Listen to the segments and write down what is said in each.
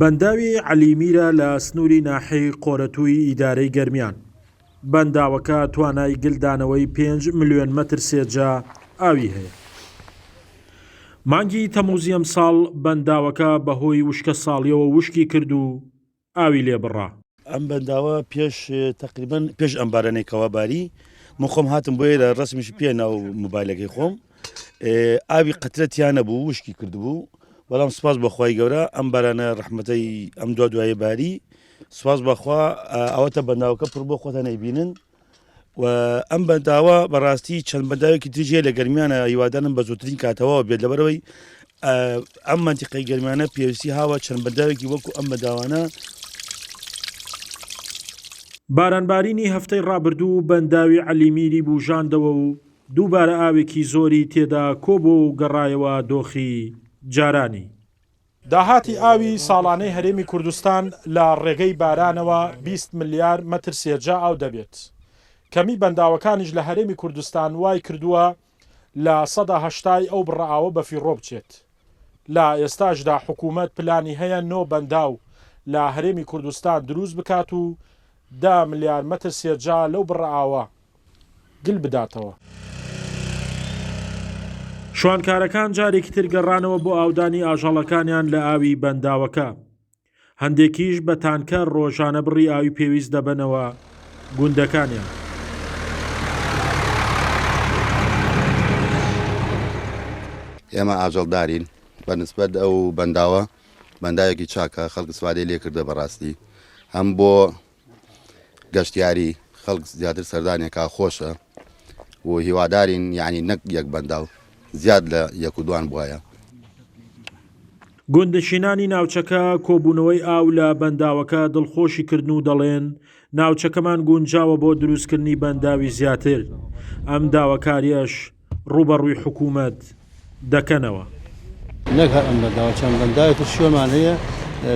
بەنداوی عەلیمیرە لە سنووری ناحەی قۆرەتووی ئیدارەی گەرمیان. بەنداوەکە توانای گلدانەوەی 5 ملیۆن مەتر سێجا ئاوی هەیە. مانگی تەمووزی ئەم ساڵ بەنداوەکە بەهۆی وشکە ساڵیەوە وشکی کرد و ئاوی لێبڕا. ئەم بەنداوە تقریبان پێش ئەم بارانەی باری من خۆم هاتم بۆیە لە ڕسمیش پێ ناو موبایلەکەی خۆم ئاوی قەترەتیان نەبوو وشکی کردبوو. بەڵام سپاس بەخوای گەورە ئەم بارانە ڕەحمەتەی ئەم دوایە باری سپاس بەخوا ئەوەتە بەنداوەکە پڕ بۆ خۆتان نەیبینن و ئەم بەنداوە بەڕاستی چەند بەنداوێکی تریژێ لە گەرمیانە هیوادارم بە زووترین کاتەوە بێت لەبەرەوەی ئەم مەنتیقەی گەرمیانە پێویستی هاوە چەند بەنداوێکی وەکو ئەم بەنداوانە. بارانبارینی هەفتەی ڕابردوو بەنداوی عەلیمیری بوژاندەوە و دووبارە ئاوێکی زۆری تێدا کۆبوو و گەڕایەوە دۆخی جارانی. داهاتی ئاوی ساڵانەی هەرێمی کوردستان لە ڕێگەی بارانەوە 20 ملیار مەتر سێرجە ئاو دەبێت. کەمی بەنداوەکانیش لە هەرێمی کوردستان وای کردووە لە 180 ئەو بڕائاوە بەفیڕۆ بچێت. لە ئێستاشدا حکوومەت پلانی هەیە 9 بەنداو لە هەرێمی کوردستان دروست بکات و 10 ملیار مەتر سێرجە لەو بڕائاوە گل بداتەوە. شوانکارەکان جارێکی تر گەڕانەوە بۆ ئاودانی ئاژەڵەکانیان لە ئاوی بەنداوەکە. هەندێکیش بە تانکەر ڕۆژانە بڕی ئاوی پێویست دەبنەوە گوندەکانیان. ئێمە ئاژەڵدارین بەنسبەت ئەو بەنداوە بەنداوێکی چاکە خەڵک سوادەی لێ کردە بەڕاستی هەم بۆ گەشتیاری خەڵک زیاتر سەردانێکا خۆشە و هیوادارین یعنی نەک یەک بەنداو زیاد لە یەک و دوان بواە. گوندشینانی ناوچەکە کۆبوونەوەی ئاو لە بەنداوەکە دڵخۆشی کردن و دەڵێن ناوچەکەمان گونجاوە بۆ دروستکردنی بەنداوی زیاتر. ئەم داواکاریەش ڕوبەڕووی حکوومەت دەکەنەوە. نەک هەر ئەم بەنداوە چەند بەنداوێتر شوێنمان هەیە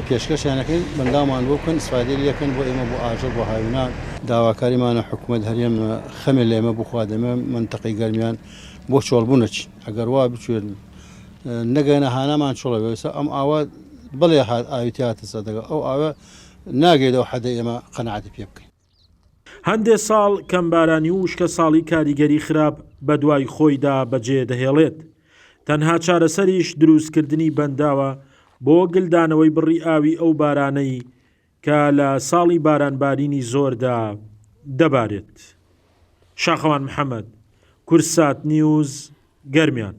پێشکەشیانەکەین بەندامان بۆ بکەن ئیسفادەی لێکەن بۆ ئێمە بۆ ئاژەڵ بۆ هاوینان. داواکاریمانە حکوومەت هەرێم خەمێ لە ئێمە بخوا دەمە منتەقەی گەرمیان بۆ چۆڵبوونەچ ئەگەر وا بچێت نەگەنە هانامان چۆڵەوێسە ئەم ئاوە بڵێ ئاویتیاتە سەدەگە ئەو ئاوە ناگەێتەوە حەدە ئێمە قەنەعاتی پێ بکەین. هەندێک ساڵ کەمبارانی و وشکە ساڵی کاریگەری خراپ بە دوای خۆیدا بەجێ دەهێڵێت. تەنها چارەسەریش دروستکردنی بەنداوە بۆ گلدانەوەی بڕی ئاوی ئەو بارانەی کە لە ساڵی بارانبارینی زۆردا دەبارێت. شاخەوان محەممەد، کورسات نیوز، گەرمیان.